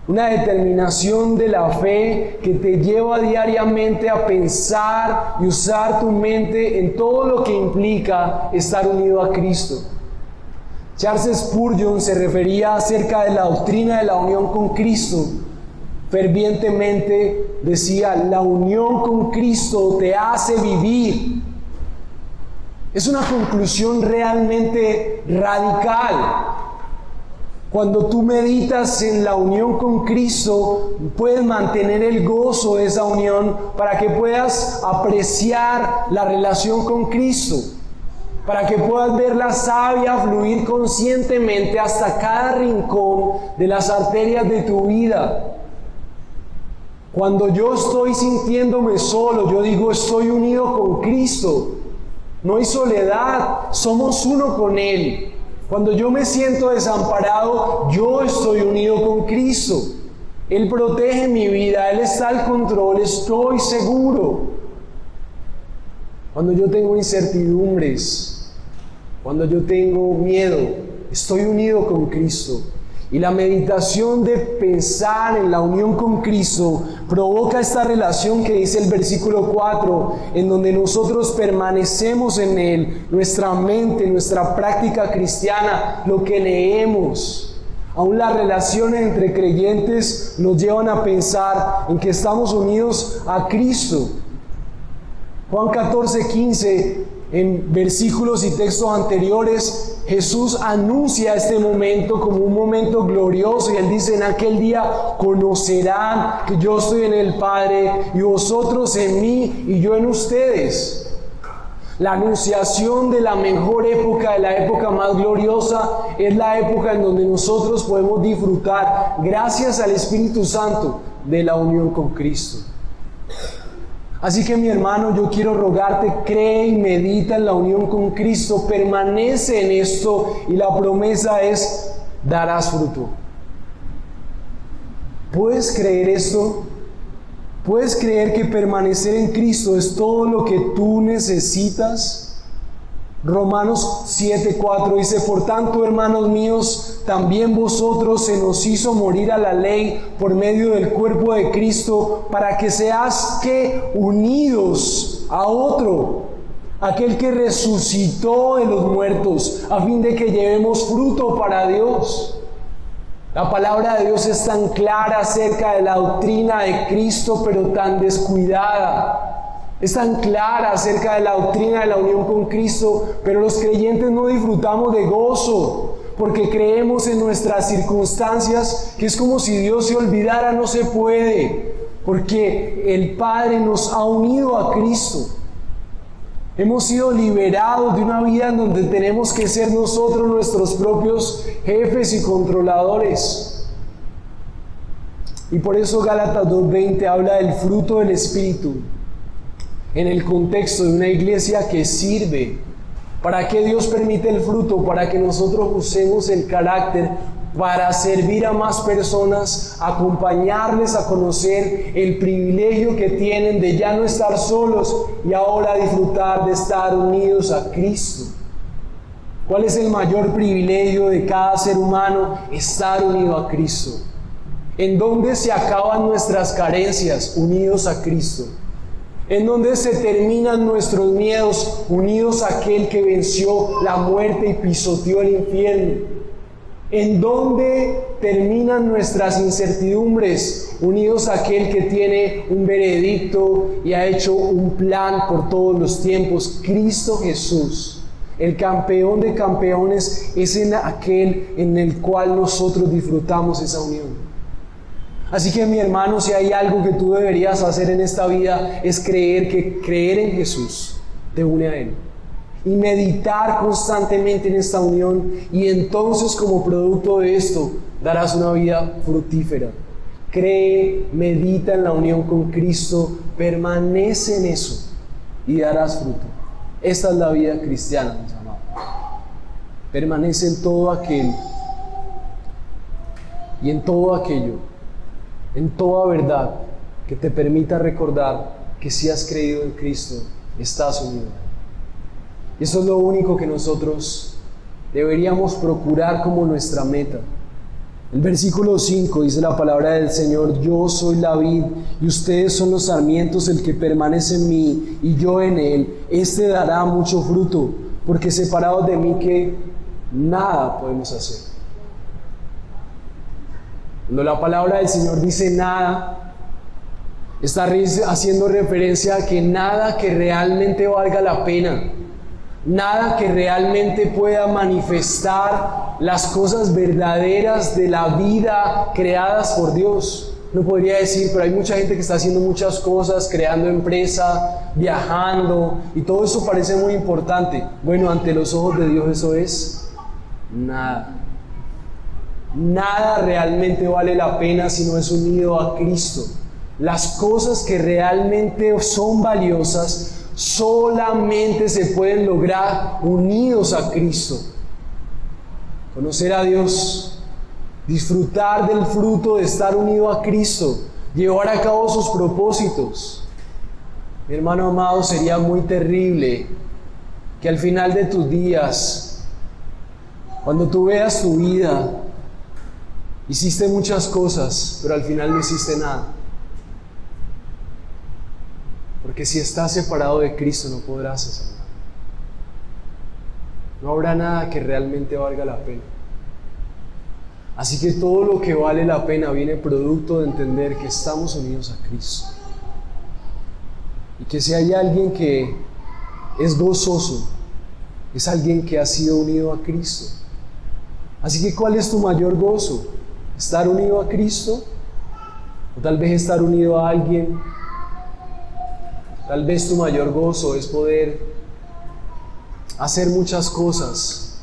Una determinación de la fe que te lleva diariamente a pensar y usar tu mente en todo lo que implica estar unido a Cristo. Charles Spurgeon se refería acerca de la doctrina de la unión con Cristo. Fervientemente decía, la unión con Cristo te hace vivir. Es una conclusión realmente radical. Cuando tú meditas en la unión con Cristo, puedes mantener el gozo de esa unión para que puedas apreciar la relación con Cristo, para que puedas ver la savia fluir conscientemente hasta cada rincón de las arterias de tu vida. Cuando yo estoy sintiéndome solo, yo digo, estoy unido con Cristo. No hay soledad, somos uno con Él. Cuando yo me siento desamparado, yo estoy unido con Cristo. Él protege mi vida, Él está al control, estoy seguro. Cuando yo tengo incertidumbres, cuando yo tengo miedo, estoy unido con Cristo. Y la meditación de pensar en la unión con Cristo provoca esta relación que dice el versículo 4, en donde nosotros permanecemos en Él, nuestra mente, nuestra práctica cristiana, lo que leemos. Aún las relaciones entre creyentes nos llevan a pensar en que estamos unidos a Cristo. Juan 14:15, en versículos y textos anteriores, Jesús anuncia este momento como un momento glorioso y Él dice, en aquel día conocerán que yo estoy en el Padre y vosotros en mí y yo en ustedes. La anunciación de la mejor época, de la época más gloriosa, es la época en donde nosotros podemos disfrutar, gracias al Espíritu Santo, de la unión con Cristo. Así que mi hermano, yo quiero rogarte, cree y medita en la unión con Cristo, permanece en esto y la promesa es, darás fruto. ¿Puedes creer esto? ¿Puedes creer que permanecer en Cristo es todo lo que tú necesitas? Romanos 7:4 dice, por tanto, hermanos míos, también vosotros se nos hizo morir a la ley por medio del cuerpo de Cristo, para que seas unidos a otro, aquel que resucitó de los muertos, a fin de que llevemos fruto para Dios. La palabra de Dios es tan clara acerca de la doctrina de Cristo, pero tan descuidada. Es tan clara acerca de la doctrina de la unión con Cristo, pero los creyentes no disfrutamos de gozo, porque creemos en nuestras circunstancias que es como si Dios se olvidara. No se puede, porque el Padre nos ha unido a Cristo. Hemos sido liberados de una vida en donde tenemos que ser nosotros nuestros propios jefes y controladores. Y por eso Gálatas 2:20 habla del fruto del Espíritu en el contexto de una iglesia que sirve. ¿Para qué Dios permite el fruto? Para que nosotros usemos el carácter para servir a más personas, acompañarles a conocer el privilegio que tienen de ya no estar solos y ahora disfrutar de estar unidos a Cristo. ¿Cuál es el mayor privilegio de cada ser humano? Estar unido a Cristo. ¿En dónde se acaban nuestras carencias? Unidos a Cristo. ¿En dónde se terminan nuestros miedos? Unidos a aquel que venció la muerte y pisoteó el infierno. ¿En dónde terminan nuestras incertidumbres? Unidos a aquel que tiene un veredicto y ha hecho un plan por todos los tiempos, Cristo Jesús. El campeón de campeones es en aquel en el cual nosotros disfrutamos esa unión. Así que mi hermano, si hay algo que tú deberías hacer en esta vida, es creer en Jesús te une a Él. Y meditar constantemente en esta unión, y entonces como producto de esto darás una vida fructífera. Cree, medita en la unión con Cristo, permanece en eso y darás fruto. Esta es la vida cristiana, mis amados. Permanece en todo aquel y en todo aquello, en toda verdad que te permita recordar que si has creído en Cristo, estás unido. Y eso es lo único que nosotros deberíamos procurar como nuestra meta. El versículo 5 dice la palabra del Señor: yo soy la vid y ustedes son los sarmientos, el que permanece en mí y yo en él, este dará mucho fruto, porque separados de mí que nada podemos hacer. Cuando la palabra del Señor dice nada, está haciendo referencia a que nada que realmente valga la pena, nada que realmente pueda manifestar las cosas verdaderas de la vida creadas por Dios. No podría decir, pero hay mucha gente que está haciendo muchas cosas, creando empresa, viajando, y todo eso parece muy importante. Bueno, ante los ojos de Dios eso es nada. Nada realmente vale la pena si no es unido a Cristo. las cosas que realmente son valiosas solamente se pueden lograr unidos a Cristo. Conocer a Dios, disfrutar del fruto de estar unido a Cristo, llevar a cabo sus propósitos. Mi hermano amado, sería muy terrible que al final de tus días, cuando tú veas tu vida, hiciste muchas cosas, pero al final no hiciste nada. Porque si estás separado de Cristo no podrás hacer nada. No habrá nada que realmente valga la pena. Así que todo lo que vale la pena viene producto de entender que estamos unidos a Cristo. Y que si hay alguien que es gozoso, es alguien que ha sido unido a Cristo. Así que ¿cuál es tu mayor gozo? ¿Estar unido a Cristo? ¿O tal vez estar unido a alguien? Tal vez tu mayor gozo es poder hacer muchas cosas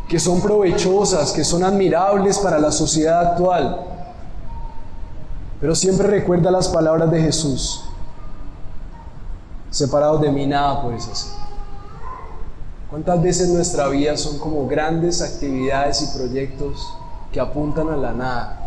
que son provechosas, que son admirables para la sociedad actual. Pero siempre recuerda las palabras de Jesús: separados de mí nada puedes hacer. ¿Cuántas veces nuestra vida son como grandes actividades y proyectos que apuntan a la nada?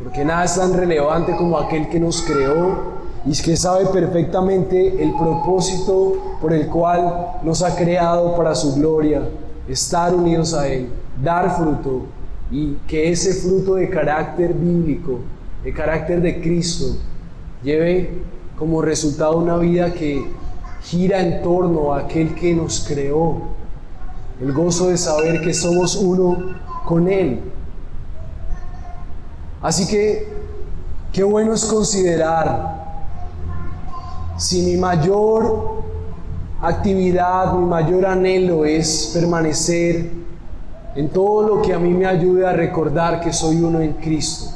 Porque nada es tan relevante como aquel que nos creó y que sabe perfectamente el propósito por el cual nos ha creado para su gloria, estar unidos a Él, dar fruto, y que ese fruto de carácter bíblico, de carácter de Cristo, lleve como resultado una vida que gira en torno a aquel que nos creó. El gozo de saber que somos uno con Él. Así que, qué bueno es considerar si mi mayor actividad, mi mayor anhelo es permanecer en todo lo que a mí me ayude a recordar que soy uno en Cristo.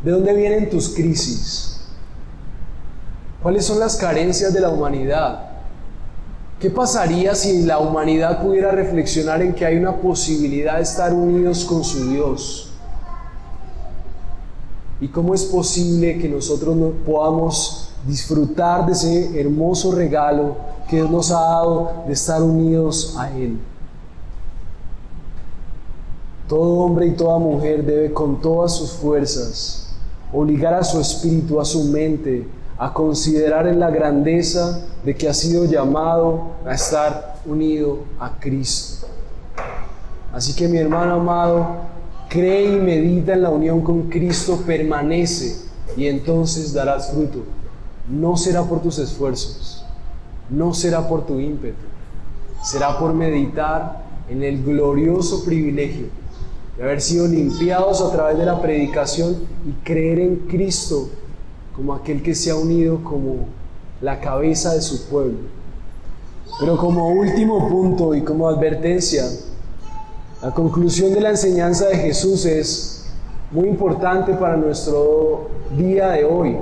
¿De dónde vienen tus crisis? ¿Cuáles son las carencias de la humanidad? ¿Qué pasaría si la humanidad pudiera reflexionar en que hay una posibilidad de estar unidos con su Dios? ¿Y cómo es posible que nosotros no podamos disfrutar de ese hermoso regalo que Dios nos ha dado de estar unidos a Él? Todo hombre y toda mujer debe con todas sus fuerzas obligar a su espíritu, a su mente, a considerar en la grandeza de que ha sido llamado a estar unido a Cristo. Así que mi hermano amado, cree y medita en la unión con Cristo, permanece y entonces darás fruto. No será por tus esfuerzos, no será por tu ímpetu, será por meditar en el glorioso privilegio de haber sido limpiados a través de la predicación y creer en Cristo como aquel que se ha unido como la cabeza de su pueblo. Pero como último punto y como advertencia, la conclusión de la enseñanza de Jesús es muy importante para nuestro día de hoy.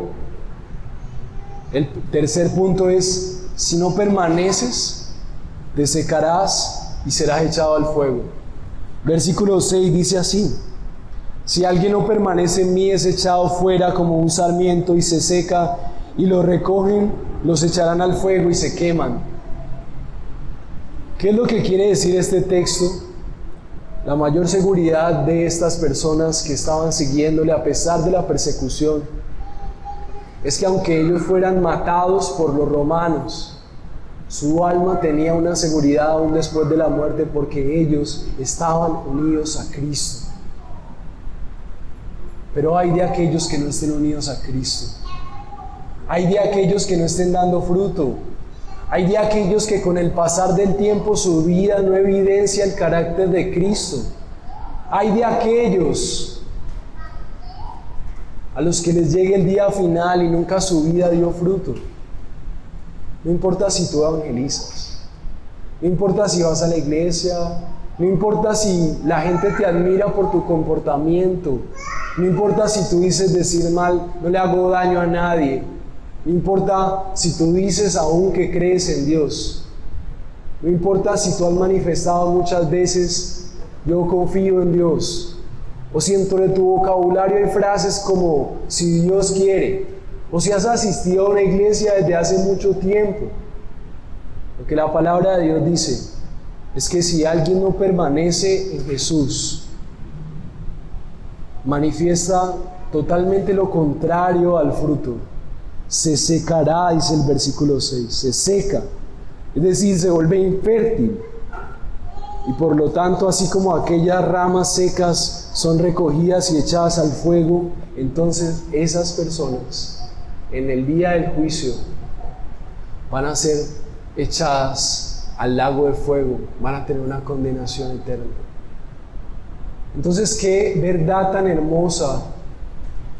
El tercer punto es: si no permaneces, te secarás y serás echado al fuego. Versículo 6 dice así: si alguien no permanece en mí, es echado fuera como un sarmiento y se seca, y lo recogen, los echarán al fuego y se queman. ¿Qué es lo que quiere decir este texto? La mayor seguridad de estas personas que estaban siguiéndole a pesar de la persecución es que aunque ellos fueran matados por los romanos, su alma tenía una seguridad aún después de la muerte, porque ellos estaban unidos a Cristo. Pero hay de aquellos que no estén unidos a Cristo. Hay de aquellos que no estén dando fruto. Hay de aquellos que con el pasar del tiempo su vida no evidencia el carácter de Cristo. Hay de aquellos a los que les llegue el día final y nunca su vida dio fruto. No importa si tú evangelizas, no importa si vas a la iglesia, no importa si la gente te admira por tu comportamiento, no importa si tú dices decir mal, no le hago daño a nadie. No importa si tú dices aún que crees en Dios. No importa si tú has manifestado muchas veces: yo confío en Dios. o si dentro de tu vocabulario hay frases como si Dios quiere, o si has asistido a una iglesia desde hace mucho tiempo. Lo que la palabra de Dios dice es que si alguien no permanece en Jesús, manifiesta totalmente lo contrario al fruto. Se secará, dice el versículo 6, se seca, es decir, se vuelve infértil. Y por lo tanto, así como aquellas ramas secas son recogidas y echadas al fuego, entonces esas personas en el día del juicio van a ser echadas al lago de fuego, van a tener una condenación eterna. Entonces, qué verdad tan hermosa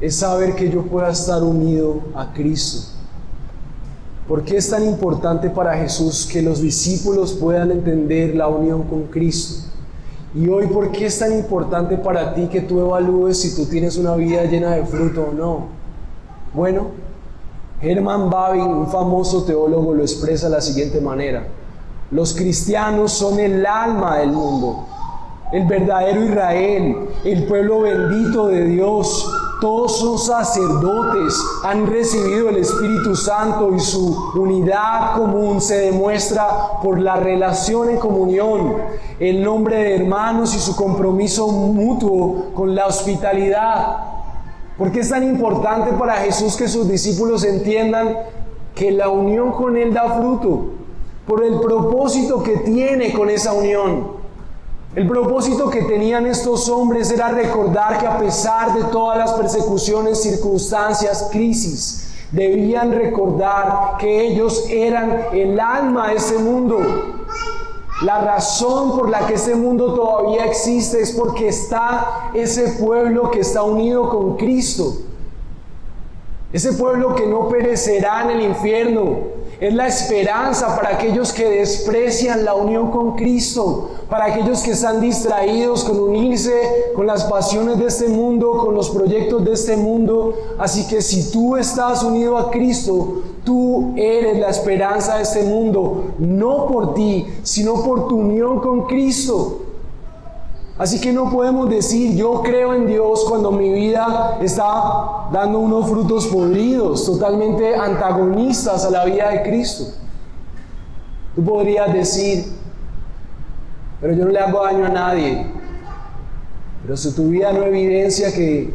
es saber que yo pueda estar unido a Cristo. ¿Por qué es tan importante para Jesús que los discípulos puedan entender la unión con Cristo? Y hoy, ¿por qué es tan importante para ti que tú evalúes si tú tienes una vida llena de fruto o no? Bueno, Herman Bavinck, un famoso teólogo, lo expresa de la siguiente manera: los cristianos son el alma del mundo, el verdadero Israel, el pueblo bendito de Dios. Todos son sacerdotes, han recibido el Espíritu Santo y su unidad común se demuestra por la relación en comunión, el nombre de hermanos y su compromiso mutuo con la hospitalidad. ¿Por qué es tan importante para Jesús que sus discípulos entiendan que la unión con Él da fruto? Por el propósito que tiene con esa unión. El propósito que tenían estos hombres era recordar que a pesar de todas las persecuciones, circunstancias, crisis, debían recordar que ellos eran el alma de ese mundo. La razón por la que ese mundo todavía existe es porque está ese pueblo que está unido con Cristo. Ese pueblo que no perecerá en el infierno. Es la esperanza para aquellos que desprecian la unión con Cristo, para aquellos que están distraídos con unirse con las pasiones de este mundo, con los proyectos de este mundo. Así que si tú estás unido a Cristo, tú eres la esperanza de este mundo, no por ti, sino por tu unión con Cristo. Así que no podemos decir yo creo en Dios cuando mi vida está dando unos frutos podridos, totalmente antagonistas a la vida de Cristo. Tú podrías decir, pero yo no le hago daño a nadie. Pero si tu vida no evidencia que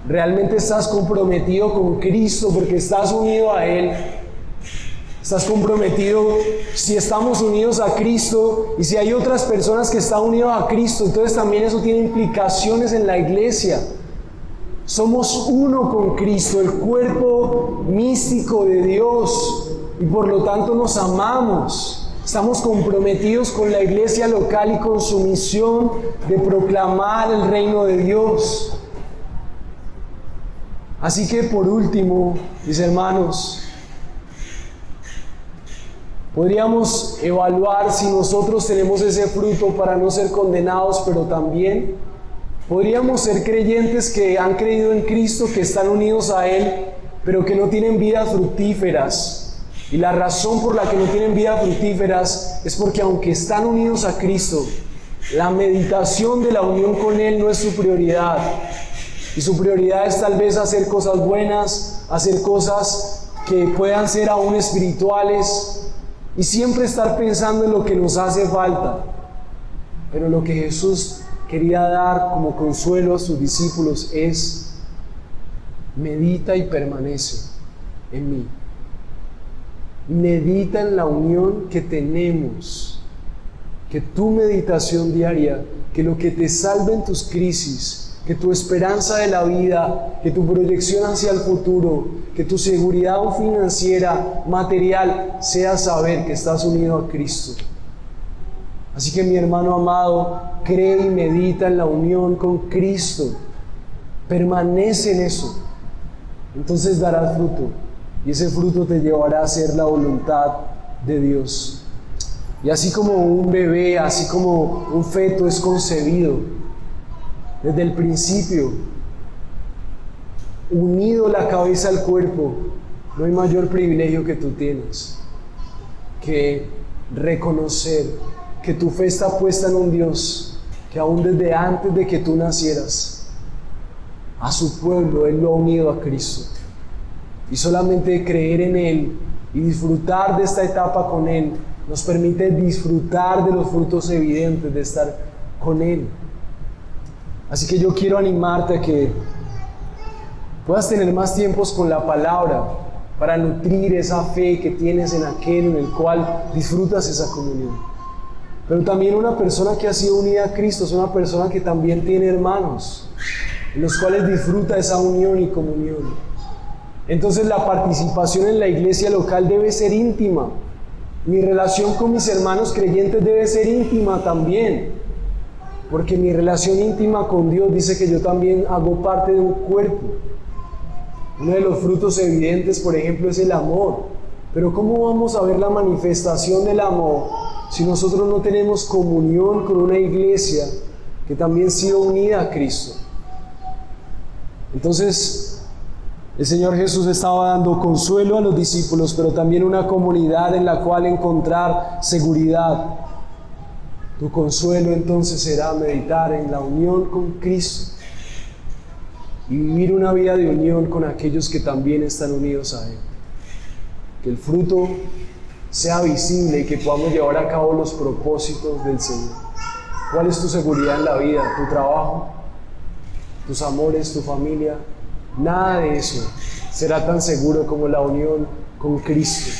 realmente estás comprometido con Cristo porque estás unido a Él, estás comprometido, si estamos unidos a Cristo y si hay otras personas que están unidas a Cristo, entonces también eso tiene implicaciones en la iglesia. Somos uno con Cristo, el cuerpo místico de Dios, y por lo tanto nos amamos. Estamos comprometidos con la iglesia local y con su misión de proclamar el reino de Dios. Así que por último, mis hermanos, podríamos evaluar si nosotros tenemos ese fruto para no ser condenados, pero también podríamos ser creyentes que han creído en Cristo, que están unidos a Él, pero que no tienen vidas fructíferas. Y la razón por la que no tienen vidas fructíferas es porque aunque están unidos a Cristo, la meditación de la unión con Él no es su prioridad. Y su prioridad es tal vez hacer cosas buenas, hacer cosas que puedan ser aún espirituales, y siempre estar pensando en lo que nos hace falta. Pero lo que Jesús quería dar como consuelo a sus discípulos es: medita y permanece en mí. Medita en la unión que tenemos. Que tu meditación diaria, que lo que te salve en tus crisis, que tu esperanza de la vida, que tu proyección hacia el futuro, que tu seguridad financiera, material, sea saber que estás unido a Cristo. Así que mi hermano amado, cree y medita en la unión con Cristo. Permanece en eso. Entonces darás fruto. Y ese fruto te llevará a hacer la voluntad de Dios. Y así como un bebé, así como un feto es concebido, desde el principio, unido la cabeza al cuerpo, no hay mayor privilegio que tú tienes que reconocer que tu fe está puesta en un Dios que aún desde antes de que tú nacieras a su pueblo, Él lo ha unido a Cristo. Y solamente creer en Él y disfrutar de esta etapa con Él nos permite disfrutar de los frutos evidentes de estar con Él. Así que yo quiero animarte a que puedas tener más tiempos con la palabra para nutrir esa fe que tienes en aquel en el cual disfrutas esa comunión. Pero también una persona que ha sido unida a Cristo es una persona que también tiene hermanos, en los cuales disfruta esa unión y comunión. Entonces la participación en la iglesia local debe ser íntima. Mi relación con mis hermanos creyentes debe ser íntima también, porque mi relación íntima con Dios dice que yo también hago parte de un cuerpo. Uno de los frutos evidentes, por ejemplo, es el amor. Pero ¿cómo vamos a ver la manifestación del amor si nosotros no tenemos comunión con una iglesia que también ha sido unida a Cristo? Entonces, el Señor Jesús estaba dando consuelo a los discípulos, pero también una comunidad en la cual encontrar seguridad. Tu consuelo entonces será meditar en la unión con Cristo y vivir una vida de unión con aquellos que también están unidos a Él. Que el fruto sea visible y que podamos llevar a cabo los propósitos del Señor. ¿Cuál es tu seguridad en la vida? ¿Tu trabajo? ¿Tus amores? ¿Tu familia? Nada de eso será tan seguro como la unión con Cristo.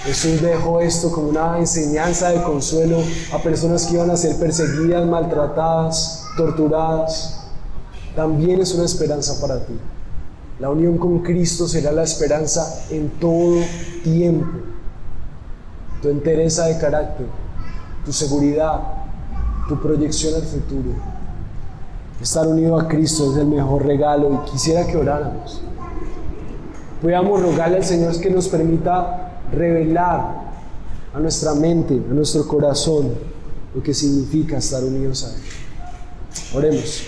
Jesús dejó esto como una enseñanza de consuelo a personas que iban a ser perseguidas, maltratadas, torturadas. También es una esperanza para ti. La unión con Cristo será la esperanza en todo tiempo. Tu entereza de carácter, tu seguridad, tu proyección al futuro. Estar unido a Cristo es el mejor regalo y quisiera que oráramos. Podamos rogarle al Señor que nos permita revelar a nuestra mente, a nuestro corazón, lo que significa estar unidos a Él. Oremos.